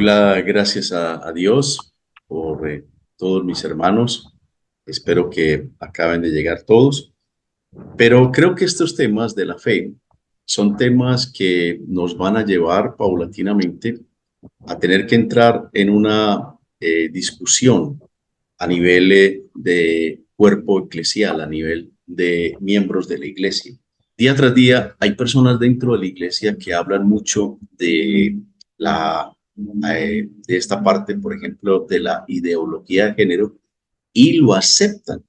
gracias a Dios por todos mis hermanos. Espero que acaben de llegar todos. Pero creo que estos temas de la fe son temas que nos van a llevar paulatinamente a tener que entrar en una discusión a nivel de cuerpo eclesial, a nivel de miembros de la iglesia. Día tras día hay personas dentro de la iglesia que hablan mucho de de esta parte, por ejemplo, de la ideología de género y lo aceptan.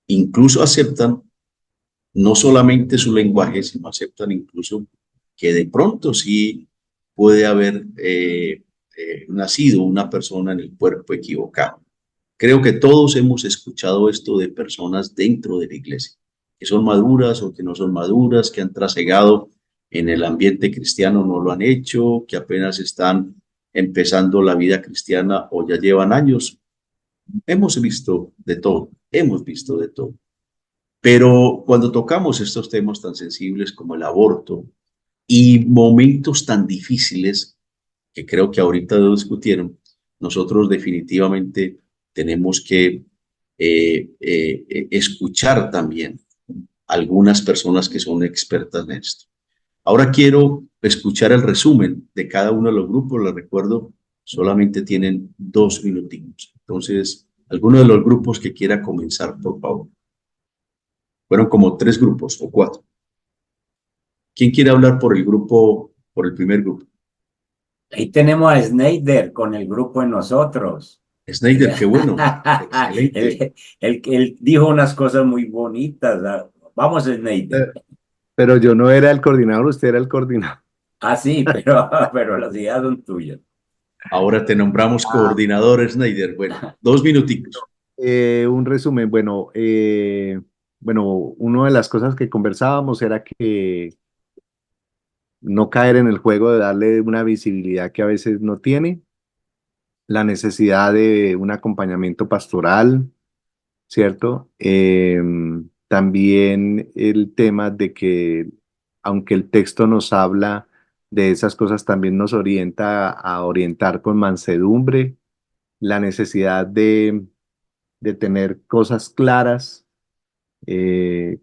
Incluso aceptan no solamente su lenguaje, sino aceptan incluso que de pronto sí puede haber nacido una persona en el cuerpo equivocado. Creo que todos hemos escuchado esto de personas dentro de la iglesia, que son maduras o que no son maduras, que han trasegado en el ambiente cristiano, no lo han hecho, que apenas están empezando la vida cristiana o ya llevan años. Hemos visto de todo, hemos visto de todo. Pero cuando tocamos estos temas tan sensibles como el aborto y momentos tan difíciles que creo que ahorita lo discutieron, nosotros definitivamente tenemos que escuchar también a algunas personas que son expertas en esto. Ahora quiero escuchar el resumen de cada uno de los grupos. Les recuerdo, solamente tienen 2 minutitos. Entonces, alguno de los grupos que quiera comenzar, por favor. Fueron como 3 grupos o 4. ¿Quién quiere hablar por el grupo, por el primer grupo? Ahí tenemos a Snyder con el grupo de nosotros. Snyder, qué bueno, excelente. Él dijo unas cosas muy bonitas. Vamos, Snyder. Pero yo no era el coordinador, usted era el coordinador. Ah, sí, pero las ideas son tuyas. Ahora te nombramos coordinador, Snyder. Bueno, 2 minutitos. Un resumen, bueno, una de las cosas que conversábamos era que no caer en el juego de darle una visibilidad que a veces no tiene, la necesidad de un acompañamiento pastoral, ¿cierto? También el tema de que, aunque el texto nos habla de esas cosas, también nos orienta a orientar con mansedumbre, la necesidad de tener cosas claras,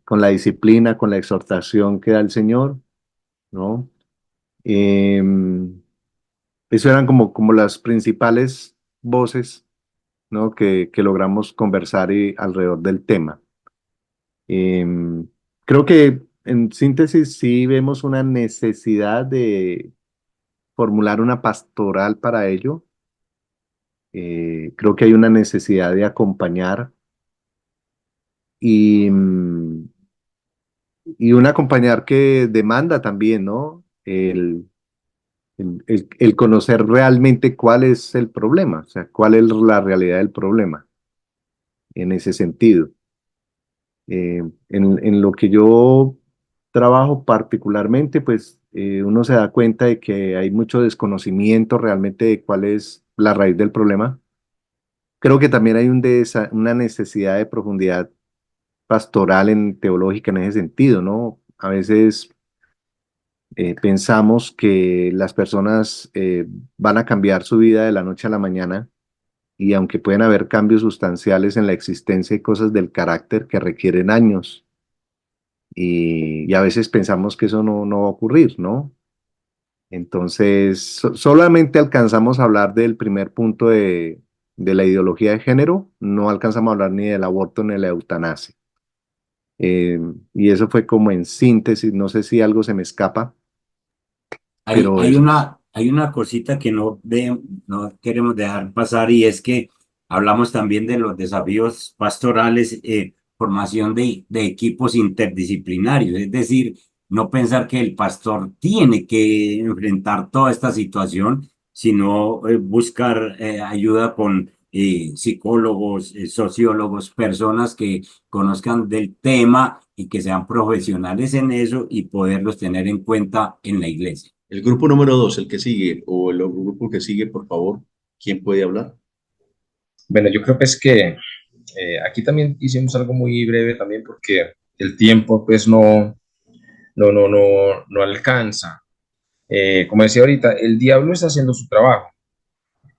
con la disciplina, con la exhortación que da el Señor, ¿no? Eso eran como las principales voces, ¿no? que logramos conversar alrededor del tema. Em, Creo que en síntesis sí vemos una necesidad de formular una pastoral para ello. Creo que hay una necesidad de acompañar y, y un acompañar que demanda también, ¿no? El conocer realmente cuál es el problema, o sea, cuál es la realidad del problema en ese sentido. En lo que yo trabajo particularmente, pues uno se da cuenta de que hay mucho desconocimiento realmente de cuál es la raíz del problema. Creo que también hay una necesidad de profundidad pastoral teológica en ese sentido, ¿no? A veces pensamos que las personas van a cambiar su vida de la noche a la mañana y aunque pueden haber cambios sustanciales en la existencia y cosas del carácter que requieren años y a veces pensamos que eso no va a ocurrir, ¿no? Entonces, solamente alcanzamos a hablar del primer punto de la ideología de género, no alcanzamos a hablar ni del aborto ni de la eutanasia. Y eso fue como en síntesis, no sé si algo se me escapa, Hay, pero hay eso es. una, hay una cosita que no queremos dejar pasar y es que hablamos también de los desafíos pastorales, formación de equipos interdisciplinarios, es decir, no pensar que el pastor tiene que enfrentar toda esta situación, sino buscar ayuda con psicólogos, sociólogos, personas que conozcan del tema y que sean profesionales en eso y poderlos tener en cuenta en la iglesia. El grupo número 2, el que sigue, o el grupo que sigue, por favor. ¿Quién puede hablar? Bueno, yo creo pues que aquí también hicimos algo muy breve también porque el tiempo pues no alcanza. como decía ahorita, el diablo está haciendo su trabajo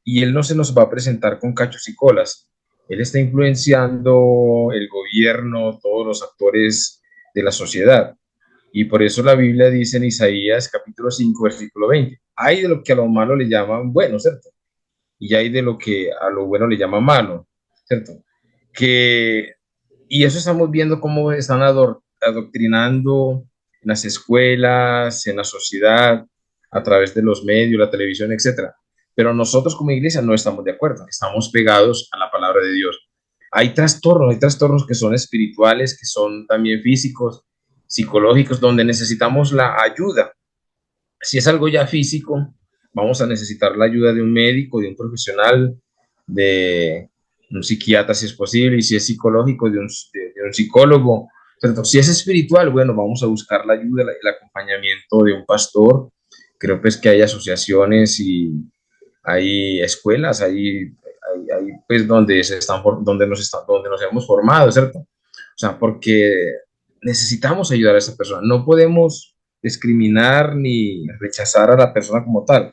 y él no se nos va a presentar con cachos y colas. Él está influenciando el gobierno, todos los actores de la sociedad. Y por eso la Biblia dice en Isaías capítulo 5, versículo 20, hay de lo que a lo malo le llaman bueno, ¿cierto? Y hay de lo que a lo bueno le llaman malo, ¿cierto? Y eso estamos viendo cómo están adoctrinando en las escuelas, en la sociedad, a través de los medios, la televisión, etcétera. Pero nosotros como iglesia no estamos de acuerdo, estamos pegados a la palabra de Dios. Hay trastornos que son espirituales, que son también físicos, psicológicos, donde necesitamos la ayuda. Si es algo ya físico, vamos a necesitar la ayuda de un médico, de un profesional, de un psiquiatra si es posible, y si es psicológico, de un psicólogo. Pero si es espiritual, bueno, vamos a buscar la ayuda, el acompañamiento de un pastor. Creo pues que hay asociaciones y hay escuelas, hay pues donde nos hemos formado, ¿cierto? O sea, porque necesitamos ayudar a esa persona. No podemos discriminar ni rechazar a la persona como tal,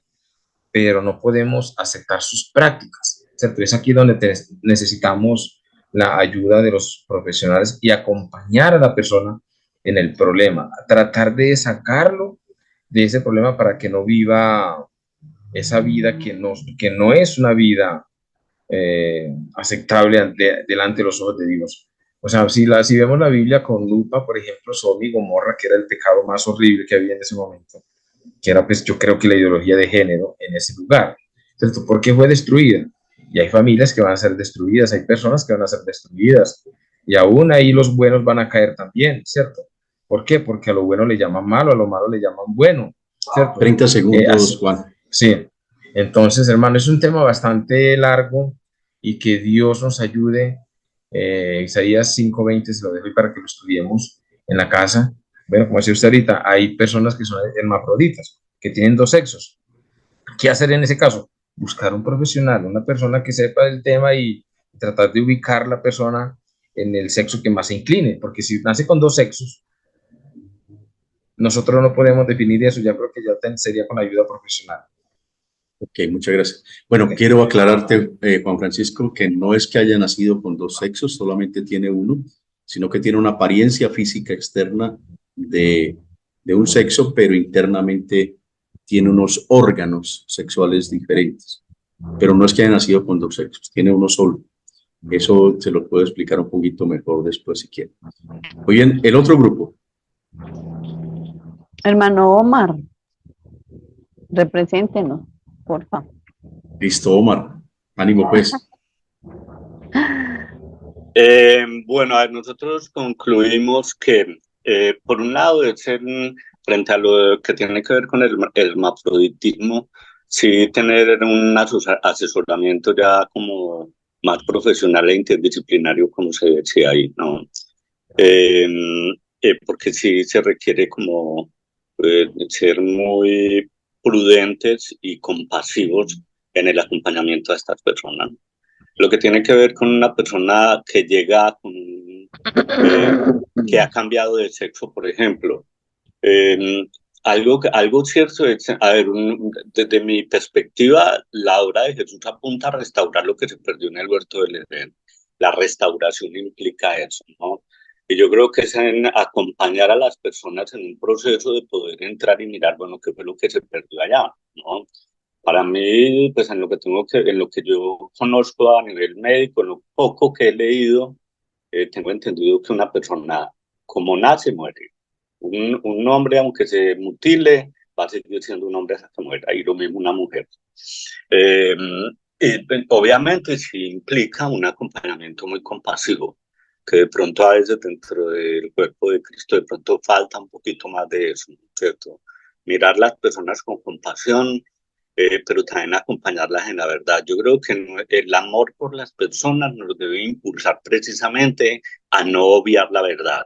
pero no podemos aceptar sus prácticas, ¿cierto? Es aquí donde necesitamos la ayuda de los profesionales y acompañar a la persona en el problema, tratar de sacarlo de ese problema para que no viva esa vida que no es una vida aceptable delante de los ojos de Dios. O sea, si vemos la Biblia con lupa, por ejemplo, Sodoma y Gomorra, que era el pecado más horrible que había en ese momento, que era pues yo creo que la ideología de género en ese lugar. Entonces, ¿por qué fue destruida? Y hay familias que van a ser destruidas, hay personas que van a ser destruidas, y aún ahí los buenos van a caer también, ¿cierto? ¿Por qué? Porque a lo bueno le llaman malo, a lo malo le llaman bueno, ¿cierto? 30 segundos, Juan. Sí, entonces, hermano, es un tema bastante largo y que Dios nos ayude. Isaías 5:20 se lo dejo ahí para que lo estudiemos en la casa. Bueno, como decía usted ahorita, hay personas que son hermafroditas, que tienen dos sexos. ¿Qué hacer en ese caso? Buscar un profesional, una persona que sepa del tema y tratar de ubicar la persona en el sexo que más se incline, porque si nace con dos sexos, nosotros no podemos definir eso, ya creo que ya sería con ayuda profesional. Ok, muchas gracias. Bueno, Ok. quiero aclararte, Juan Francisco, que no es que haya nacido con dos sexos, solamente tiene uno, sino que tiene una apariencia física externa de un sexo, pero internamente tiene unos órganos sexuales diferentes. Pero no es que haya nacido con dos sexos, tiene uno solo. Eso se lo puedo explicar un poquito mejor después si quieren. Muy bien, el otro grupo. Hermano Omar, represéntenos, por favor. Listo, Omar. Ánimo, pues. Bueno, a ver, nosotros concluimos que, por un lado, debe ser frente a lo que tiene que ver con el hermafroditismo, sí tener un asesoramiento ya como más profesional e interdisciplinario, como se decía ahí, ¿no? Porque sí se requiere como ser muy prudentes y compasivos en el acompañamiento a estas personas. Lo que tiene que ver con una persona que llega con que ha cambiado de sexo, por ejemplo. Algo cierto es, a ver, desde mi perspectiva, la obra de Jesús apunta a restaurar lo que se perdió en el huerto del Edén. La restauración implica eso, ¿no? Y yo creo que es en acompañar a las personas en un proceso de poder entrar y mirar, bueno, qué fue lo que se perdió allá, ¿no? Para mí, pues en lo que yo conozco a nivel médico, en lo poco que he leído, tengo entendido que una persona como nace muere. Un hombre, aunque se mutile, va a seguir siendo un hombre hasta que muera, y lo mismo una mujer. Eh, Obviamente sí implica un acompañamiento muy compasivo, que de pronto a veces dentro del cuerpo de Cristo de pronto falta un poquito más de eso, ¿cierto? Mirar las personas con compasión, pero también acompañarlas en la verdad. Yo creo que el amor por las personas nos debe impulsar precisamente a no obviar la verdad,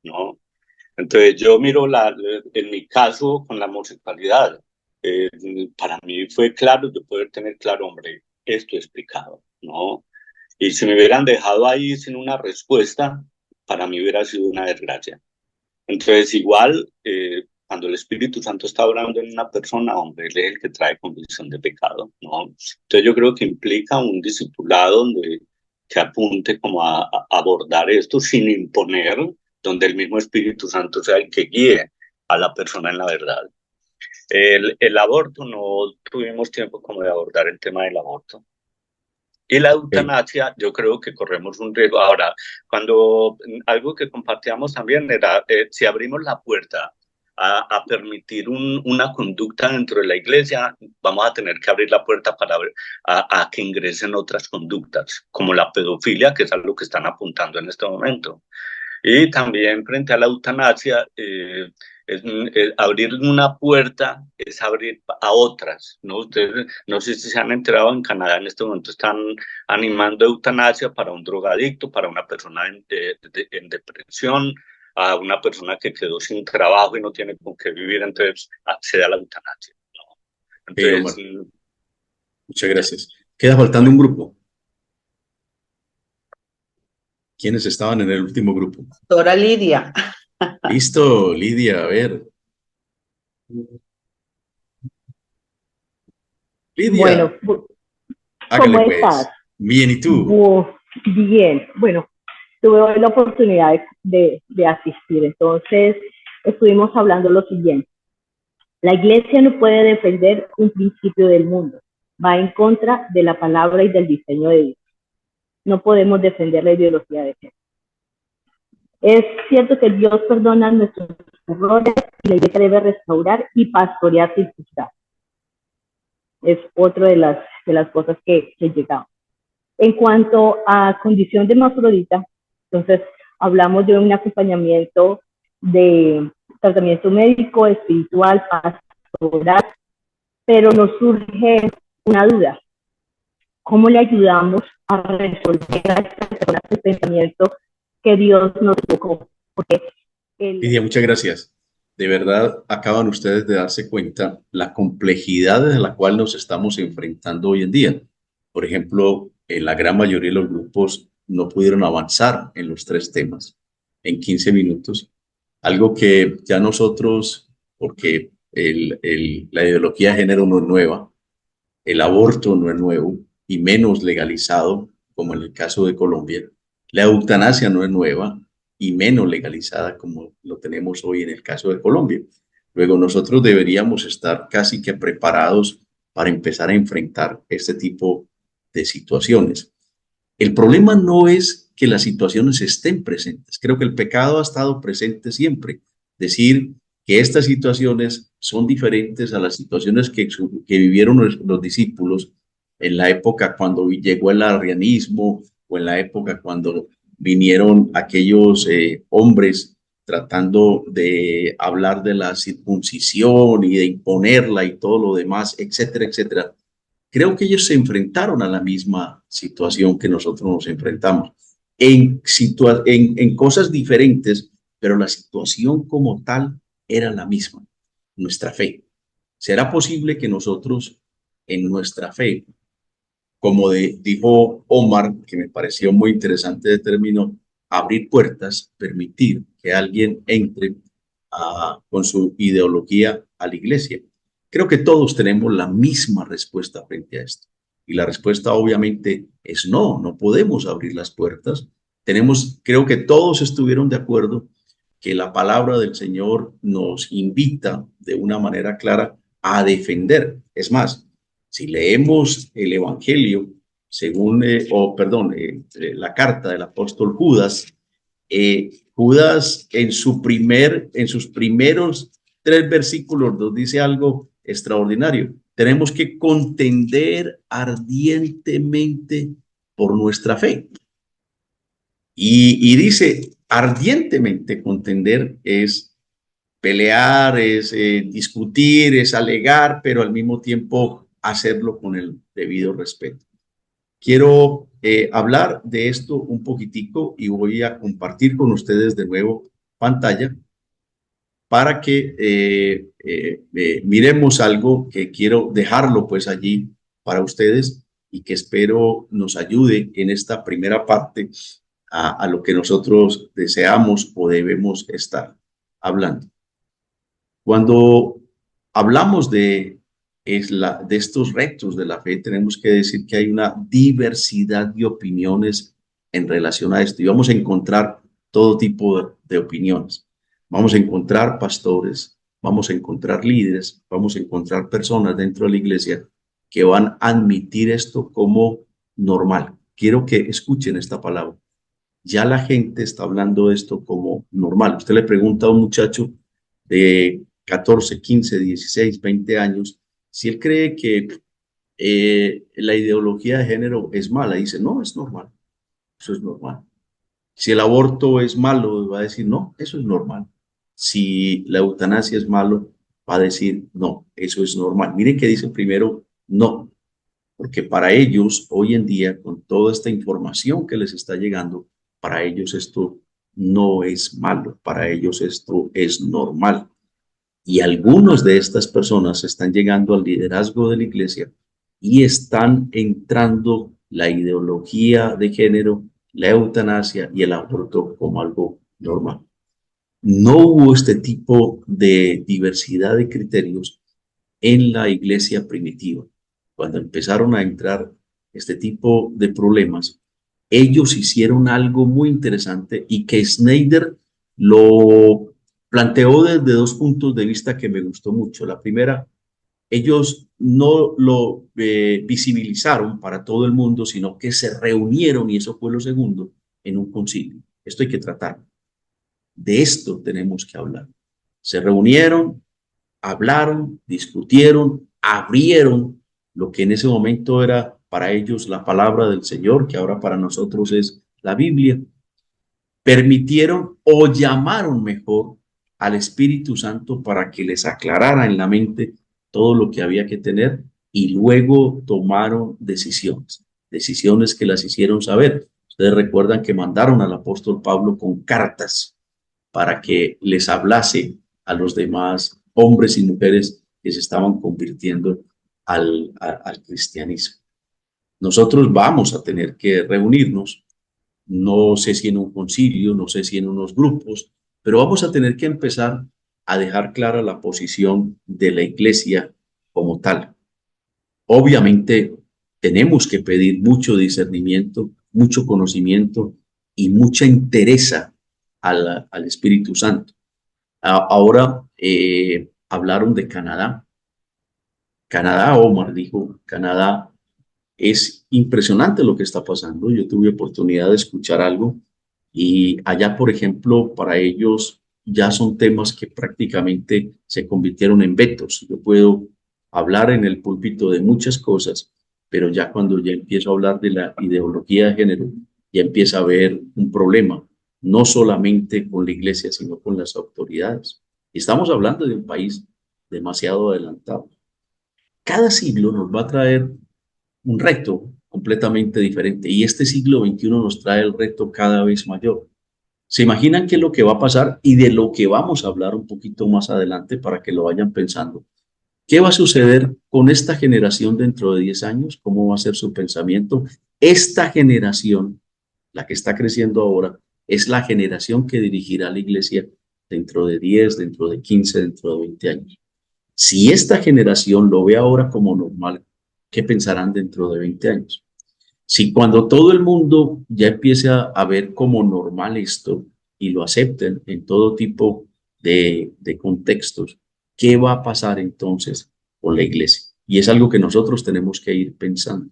¿no? Entonces yo miro en mi caso con la homosexualidad, eh, para mí fue claro, yo poder tener claro, hombre, esto es pecado, ¿no? Y si me hubieran dejado ahí sin una respuesta, para mí hubiera sido una desgracia. Entonces igual, cuando el Espíritu Santo está obrando en una persona, hombre, él es el que trae convicción de pecado, ¿no? Entonces yo creo que implica un discipulado donde que apunte como a abordar esto sin imponer, donde el mismo Espíritu Santo sea el que guíe a la persona en la verdad. El aborto, no tuvimos tiempo como de abordar el tema del aborto. Y la eutanasia, yo creo que corremos un riesgo. Ahora, cuando algo que compartíamos también era, si abrimos la puerta a permitir una conducta dentro de la iglesia, vamos a tener que abrir la puerta para a que ingresen otras conductas, como la pedofilia, que es algo que están apuntando en este momento. Y también frente a la eutanasia, abrir una puerta es abrir a otras, ¿no? Ustedes, no sé si se han enterado, en Canadá en este momento están animando eutanasia para un drogadicto, para una persona en depresión, a una persona que quedó sin trabajo y no tiene con qué vivir, entonces accede a la eutanasia, ¿no? Entonces, muchas gracias. Queda faltando un grupo. ¿Quiénes estaban en el último grupo? Doctora Lidia. Listo, Lidia, a ver. Lidia. Bueno, hágale ¿cómo pues. estás? Bien, ¿y tú? Bien, bueno, tuve hoy la oportunidad de asistir, entonces estuvimos hablando lo siguiente. La iglesia no puede defender un principio del mundo, va en contra de la palabra y del diseño de Dios. No podemos defender la ideología de género. Es cierto que Dios perdona nuestros errores y la iglesia debe restaurar y pastorear sin juzgar. Es otra de las cosas que llegamos. En cuanto a condición de hermafrodita, entonces hablamos de un acompañamiento de tratamiento médico, espiritual, pastoral, pero nos surge una duda. ¿Cómo le ayudamos a resolver a estas personas el pensamiento que Dios nos tocó? Lidia, muchas gracias. De verdad, acaban ustedes de darse cuenta la complejidad de la cual nos estamos enfrentando hoy en día. Por ejemplo, en la gran mayoría de los grupos no pudieron avanzar en los 3 temas en 15 minutos. Algo que ya nosotros, porque la ideología de género no es nueva, el aborto no es nuevo y menos legalizado, como en el caso de Colombia, la eutanasia no es nueva y menos legalizada como lo tenemos hoy en el caso de Colombia. Luego nosotros deberíamos estar casi que preparados para empezar a enfrentar este tipo de situaciones. El problema no es que las situaciones estén presentes. Creo que el pecado ha estado presente siempre. Decir que estas situaciones son diferentes a las situaciones que vivieron los discípulos en la época cuando llegó el arrianismo o en la época cuando vinieron aquellos hombres tratando de hablar de la circuncisión y de imponerla y todo lo demás, etcétera, etcétera. Creo que ellos se enfrentaron a la misma situación que nosotros nos enfrentamos, en cosas diferentes, pero la situación como tal era la misma, nuestra fe. ¿Será posible que nosotros en nuestra fe, como dijo Omar, que me pareció muy interesante el término, abrir puertas, permitir que alguien entre con su ideología a la iglesia? Creo que todos tenemos la misma respuesta frente a esto. Y la respuesta obviamente es no, no podemos abrir las puertas. Creo que todos estuvieron de acuerdo que la palabra del Señor nos invita de una manera clara a defender. Es más, si leemos el Evangelio, según, la carta del apóstol Judas, Judas en sus primeros 3 versículos nos dice algo extraordinario. Tenemos que contender ardientemente por nuestra fe. Y dice, ardientemente contender es pelear, es discutir, es alegar, pero al mismo tiempo hacerlo con el debido respeto. Quiero hablar de esto un poquitico y voy a compartir con ustedes de nuevo pantalla para que miremos algo que quiero dejarlo pues allí para ustedes y que espero nos ayude en esta primera parte a lo que nosotros deseamos o debemos estar hablando. Cuando hablamos de estos retos de la fe, tenemos que decir que hay una diversidad de opiniones en relación a esto y vamos a encontrar todo tipo de opiniones. Vamos a encontrar pastores, vamos a encontrar líderes, vamos a encontrar personas dentro de la iglesia que van a admitir esto como normal. Quiero que escuchen esta palabra. Ya la gente está hablando de esto como normal. Usted le pregunta a un muchacho de 14, 15, 16, 20 años si él cree que la ideología de género es mala. Dice, no, es normal. Eso es normal. Si el aborto es malo, va a decir, no, eso es normal. Si la eutanasia es malo, va a decir, no, eso es normal. Miren que dice primero, no, porque para ellos, hoy en día, con toda esta información que les está llegando, para ellos esto no es malo, para ellos esto es normal. Y algunos de estas personas están llegando al liderazgo de la iglesia y están entrando la ideología de género, la eutanasia y el aborto como algo normal. No hubo este tipo de diversidad de criterios en la iglesia primitiva. Cuando empezaron a entrar este tipo de problemas, ellos hicieron algo muy interesante y que Schneider lo planteó desde dos puntos de vista que me gustó mucho. La primera, ellos no lo visibilizaron para todo el mundo, sino que se reunieron, y eso fue lo segundo, en un concilio. Esto hay que tratar. De esto tenemos que hablar. Se reunieron, hablaron, discutieron, abrieron lo que en ese momento era para ellos la palabra del Señor, que ahora para nosotros es la Biblia. Permitieron o llamaron mejor al Espíritu Santo para que les aclarara en la mente todo lo que había que tener y luego tomaron decisiones, decisiones que las hicieron saber. Ustedes recuerdan que mandaron al apóstol Pablo con cartas para que les hablase a los demás hombres y mujeres que se estaban convirtiendo al cristianismo. Nosotros vamos a tener que reunirnos, no sé si en un concilio, no sé si en unos grupos, pero vamos a tener que empezar a dejar clara la posición de la iglesia como tal. Obviamente tenemos que pedir mucho discernimiento, mucho conocimiento y mucha entereza al Espíritu Santo. Ahora hablaron de Canadá. Canadá, Omar dijo, Canadá es impresionante lo que está pasando. Yo tuve oportunidad de escuchar algo y allá, por ejemplo, para ellos ya son temas que prácticamente se convirtieron en vetos. Yo puedo hablar en el púlpito de muchas cosas, pero ya cuando ya empiezo a hablar de la ideología de género, ya empieza a haber un problema, no solamente con la iglesia, sino con las autoridades. Estamos hablando de un país demasiado adelantado. Cada siglo nos va a traer un reto completamente diferente y este siglo XXI nos trae el reto cada vez mayor. ¿Se imaginan qué es lo que va a pasar y de lo que vamos a hablar un poquito más adelante para que lo vayan pensando? ¿Qué va a suceder con esta generación dentro de 10 años? ¿Cómo va a ser su pensamiento? Esta generación, la que está creciendo ahora, es la generación que dirigirá la iglesia dentro de 10, dentro de 15, dentro de 20 años. Si esta generación lo ve ahora como normal, ¿qué pensarán dentro de 20 años? Si cuando todo el mundo ya empiece a ver como normal esto y lo acepten en todo tipo de contextos, ¿qué va a pasar entonces con la iglesia? Y es algo que nosotros tenemos que ir pensando.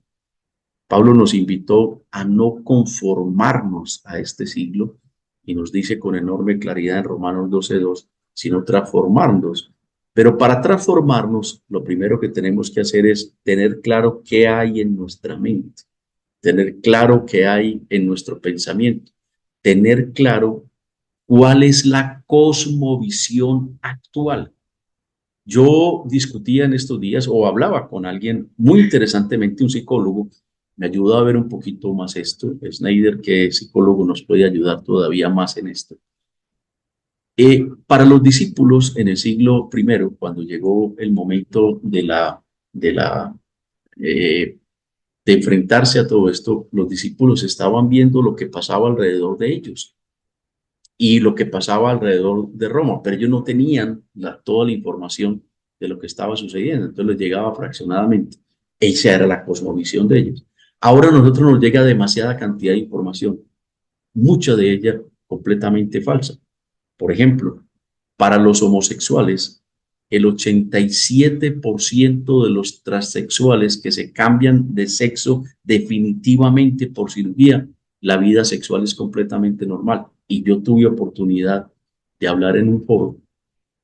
Pablo nos invitó a no conformarnos a este siglo y nos dice con enorme claridad en Romanos 12:2, sino transformarnos. Pero para transformarnos, lo primero que tenemos que hacer es tener claro qué hay en nuestra mente, tener claro qué hay en nuestro pensamiento, tener claro cuál es la cosmovisión actual. Yo discutía en estos días o hablaba con alguien muy interesantemente, un psicólogo, me ayudó a ver un poquito más esto. Schneider, que es psicólogo, nos puede ayudar todavía más en esto. Para los discípulos en el siglo I, cuando llegó el momento de enfrentarse a todo esto, los discípulos estaban viendo lo que pasaba alrededor de ellos. y lo que pasaba alrededor de Roma, pero ellos no tenían toda la información de lo que estaba sucediendo, entonces les llegaba fraccionadamente. Esa era la cosmovisión de ellos. Ahora a nosotros nos llega demasiada cantidad de información, mucha de ella completamente falsa. Por ejemplo, para los homosexuales, el 87% de los transexuales que se cambian de sexo definitivamente por cirugía, la vida sexual es completamente normal. Y yo tuve oportunidad de hablar en un foro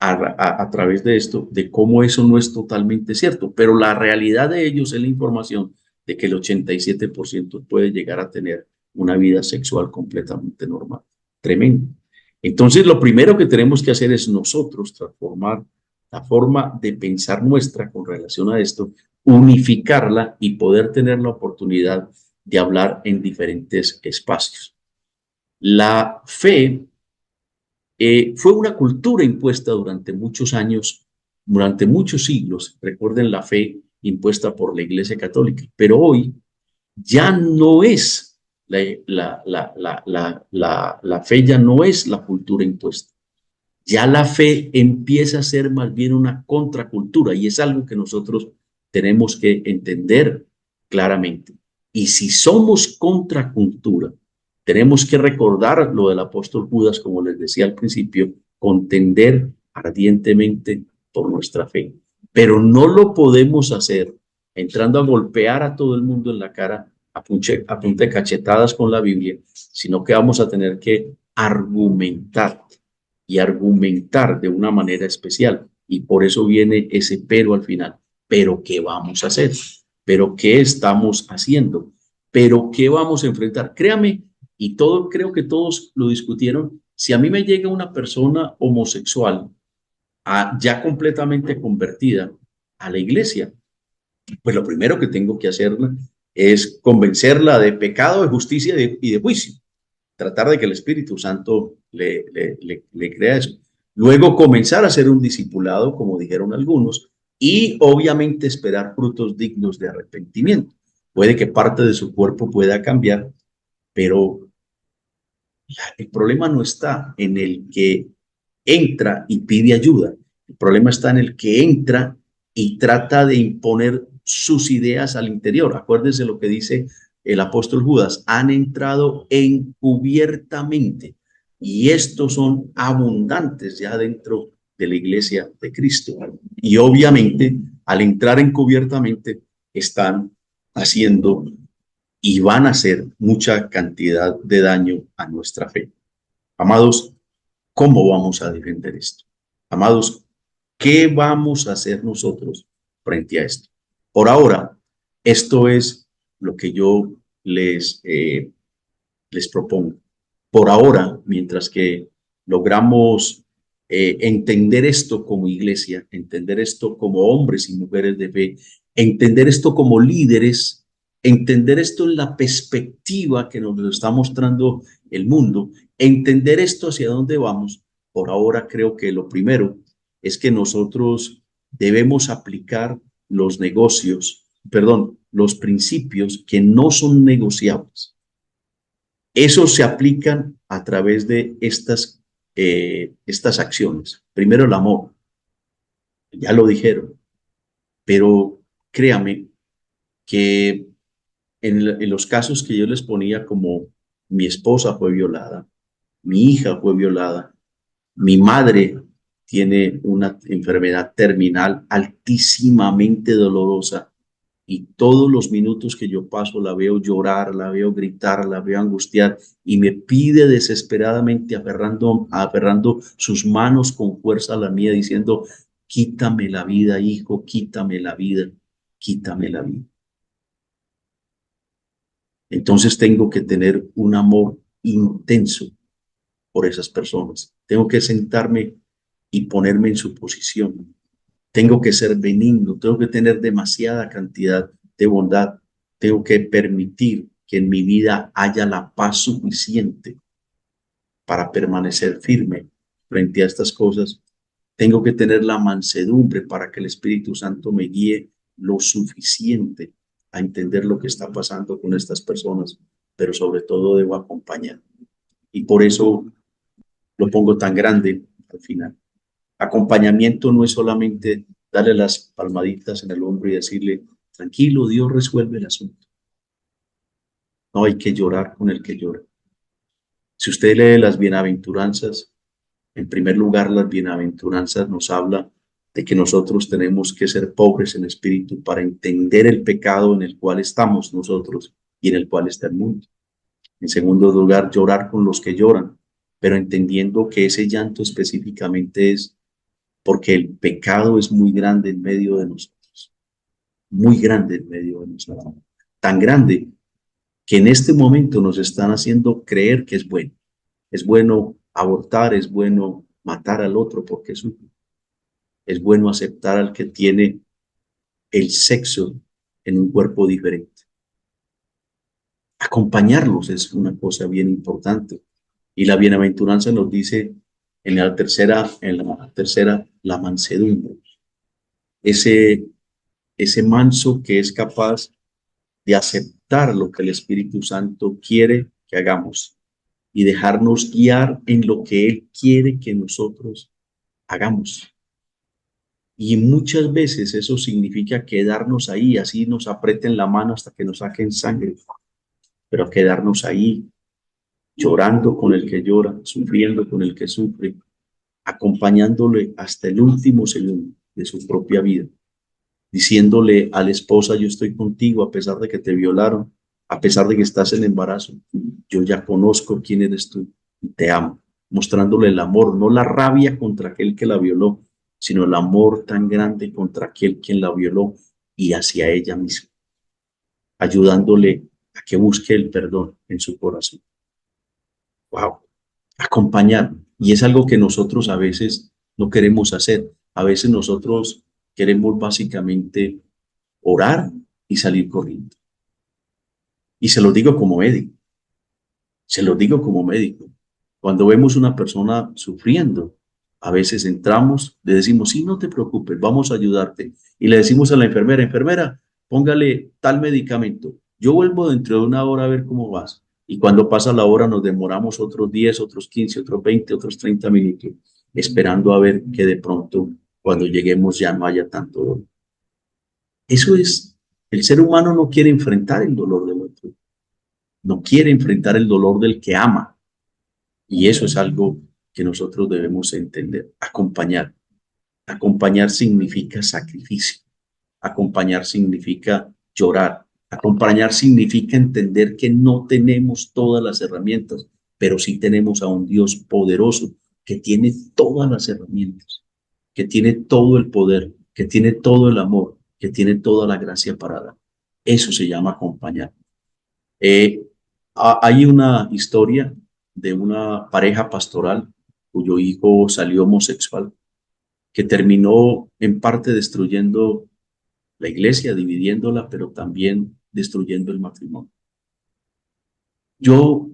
a través de esto, de cómo eso no es totalmente cierto, pero la realidad de ellos es la información de que el 87% puede llegar a tener una vida sexual completamente normal. Tremendo. Entonces, lo primero que tenemos que hacer es nosotros transformar la forma de pensar nuestra con relación a esto, unificarla y poder tener la oportunidad de hablar en diferentes espacios. La fe fue una cultura impuesta durante muchos años, durante muchos siglos. Recuerden la fe impuesta por la Iglesia Católica, pero hoy ya no es la fe, ya no es la cultura impuesta. Ya la fe empieza a ser más bien una contracultura y es algo que nosotros tenemos que entender claramente. Y si somos contracultura, tenemos que recordar lo del apóstol Judas, como les decía al principio, contender ardientemente por nuestra fe. Pero no lo podemos hacer entrando a golpear a todo el mundo en la cara a punta de cachetadas con la Biblia, sino que vamos a tener que argumentar y argumentar de una manera especial. Y por eso viene ese pero al final. ¿Pero qué vamos a hacer? ¿Pero qué estamos haciendo? ¿Pero qué vamos a enfrentar? Créame, y todo, creo que todos lo discutieron, si a mí me llega una persona homosexual ya completamente convertida a la iglesia, pues lo primero que tengo que hacerla es convencerla de pecado, de justicia y de juicio. Tratar de que el Espíritu Santo le crea eso. Luego comenzar a hacer un discipulado, como dijeron algunos, y obviamente esperar frutos dignos de arrepentimiento. Puede que parte de su cuerpo pueda cambiar, pero el problema no está en el que entra y pide ayuda. El problema está en el que entra y trata de imponer sus ideas al interior. Acuérdense lo que dice el apóstol Judas, han entrado encubiertamente y estos son abundantes ya dentro de la iglesia de Cristo. Y obviamente al entrar encubiertamente están haciendo y van a hacer mucha cantidad de daño a nuestra fe. Amados, ¿cómo vamos a defender esto? Amados, ¿qué vamos a hacer nosotros frente a esto? Por ahora, esto es lo que yo les propongo. Por ahora, mientras que logramos entender esto como iglesia, entender esto como hombres y mujeres de fe, entender esto como líderes, entender esto en la perspectiva que nos está mostrando el mundo, entender esto hacia dónde vamos, por ahora creo que lo primero es que nosotros debemos aplicar los principios que no son negociables. Esos se aplican a través de estas acciones. Primero, el amor. Ya lo dijeron, pero créame que en los casos que yo les ponía, como mi esposa fue violada, mi hija fue violada, mi madre tiene una enfermedad terminal altísimamente dolorosa y todos los minutos que yo paso la veo llorar, la veo gritar, la veo angustiar y me pide desesperadamente aferrando sus manos con fuerza a la mía diciendo, quítame la vida, hijo, quítame la vida, quítame la vida. Entonces tengo que tener un amor intenso por esas personas. Tengo que sentarme y ponerme en su posición. Tengo que ser benigno, tengo que tener demasiada cantidad de bondad. Tengo que permitir que en mi vida haya la paz suficiente para permanecer firme frente a estas cosas. Tengo que tener la mansedumbre para que el Espíritu Santo me guíe lo suficiente a entender lo que está pasando con estas personas, pero sobre todo debo acompañar. Y por eso lo pongo tan grande al final. Acompañamiento no es solamente darle las palmaditas en el hombro y decirle, tranquilo, Dios resuelve el asunto. No, hay que llorar con el que llora. Si usted lee las bienaventuranzas, en primer lugar, las bienaventuranzas nos habla de que nosotros tenemos que ser pobres en espíritu para entender el pecado en el cual estamos nosotros y en el cual está el mundo. En segundo lugar, llorar con los que lloran, pero entendiendo que ese llanto específicamente es porque el pecado es muy grande en medio de nosotros, muy grande en medio de nosotros, tan grande que en este momento nos están haciendo creer que es bueno abortar, es bueno matar al otro porque sufre, es bueno aceptar al que tiene el sexo en un cuerpo diferente. Acompañarlos es una cosa bien importante. Y la bienaventuranza nos dice en la tercera, la mansedumbre. Ese manso que es capaz de aceptar lo que el Espíritu Santo quiere que hagamos y dejarnos guiar en lo que Él quiere que nosotros hagamos. Y muchas veces eso significa quedarnos ahí, así nos aprieten la mano hasta que nos saquen sangre, pero quedarnos ahí, llorando con el que llora, sufriendo con el que sufre, acompañándole hasta el último segundo de su propia vida, diciéndole a la esposa, yo estoy contigo a pesar de que te violaron, a pesar de que estás en embarazo, yo ya conozco quién eres tú y te amo, mostrándole el amor, no la rabia contra aquel que la violó, sino el amor tan grande contra aquel quien la violó y hacia ella misma, ayudándole a que busque el perdón en su corazón. Wow, acompañar. Y es algo que nosotros a veces no queremos hacer. A veces nosotros queremos básicamente orar y salir corriendo. Y se lo digo como médico. Se lo digo como médico. Cuando vemos una persona sufriendo, a veces entramos, le decimos, sí, no te preocupes, vamos a ayudarte. Y le decimos a la enfermera, enfermera, póngale tal medicamento. Yo vuelvo dentro de una hora a ver cómo vas. Y cuando pasa la hora nos demoramos otros 10, otros 15, otros 20, otros 30 minutos, esperando a ver que de pronto, cuando lleguemos, ya no haya tanto dolor. Eso es, el ser humano no quiere enfrentar el dolor del otro. No quiere enfrentar el dolor del que ama. Y eso es algo que nosotros debemos entender. Acompañar. Acompañar significa sacrificio. Acompañar significa llorar. Acompañar significa entender que no tenemos todas las herramientas, pero sí tenemos a un Dios poderoso que tiene todas las herramientas, que tiene todo el poder, que tiene todo el amor, que tiene toda la gracia para dar. Eso se llama acompañar. Hay una historia de una pareja pastoral cuyo hijo salió homosexual, que terminó en parte destruyendo la iglesia, dividiéndola, pero también destruyendo el matrimonio. Yo,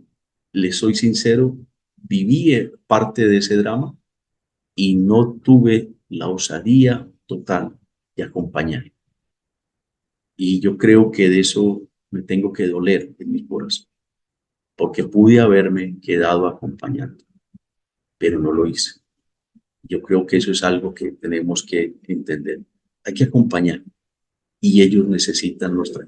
le soy sincero, viví parte de ese drama y no tuve la osadía total de acompañar. Y yo creo que de eso me tengo que doler en mi corazón, porque pude haberme quedado acompañando, pero no lo hice. Yo creo que eso es algo que tenemos que entender. Hay que acompañar y ellos necesitan nuestra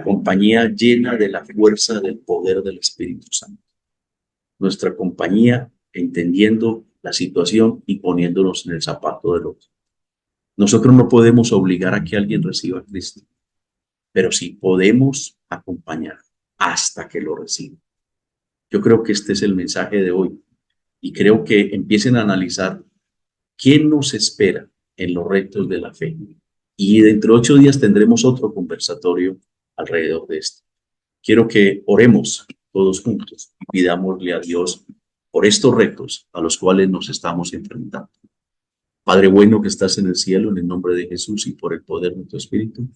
compañía llena de la fuerza del poder del Espíritu Santo. Nuestra compañía entendiendo la situación y poniéndonos en el zapato del otro. Nosotros no podemos obligar a que alguien reciba a Cristo, pero sí podemos acompañar hasta que lo reciba. Yo creo que este es el mensaje de hoy y creo que empiecen a analizar qué nos espera en los retos de la fe. Y dentro de 8 días tendremos otro conversatorio alrededor de esto. Quiero que oremos todos juntos y pidámosle a Dios por estos retos a los cuales nos estamos enfrentando. Padre bueno que estás en el cielo, en el nombre de Jesús y por el poder de tu Espíritu,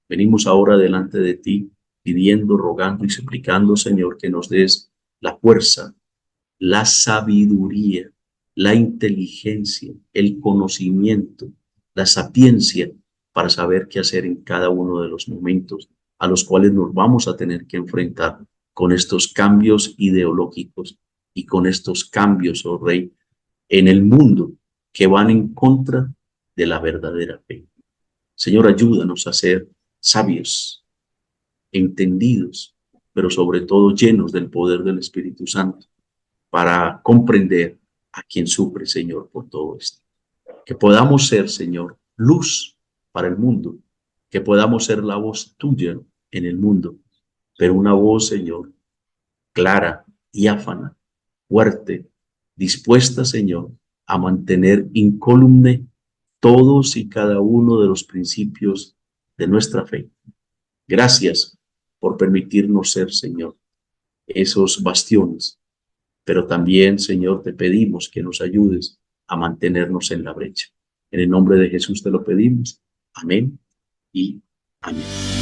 venimos ahora delante de ti pidiendo, rogando y suplicando, Señor, que nos des la fuerza, la sabiduría, la inteligencia, el conocimiento, la sapiencia para saber qué hacer en cada uno de los momentos a los cuales nos vamos a tener que enfrentar con estos cambios ideológicos y con estos cambios, oh Rey, en el mundo que van en contra de la verdadera fe. Señor, ayúdanos a ser sabios, entendidos, pero sobre todo llenos del poder del Espíritu Santo para comprender a quien sufre, Señor, por todo esto. Que podamos ser, Señor, luz para el mundo, que podamos ser la voz tuya en el mundo, pero una voz, Señor, clara, diáfana, fuerte, dispuesta, Señor, a mantener incólume todos y cada uno de los principios de nuestra fe. Gracias por permitirnos ser, Señor, esos bastiones, pero también, Señor, te pedimos que nos ayudes a mantenernos en la brecha. En el nombre de Jesús te lo pedimos. Amén y amén.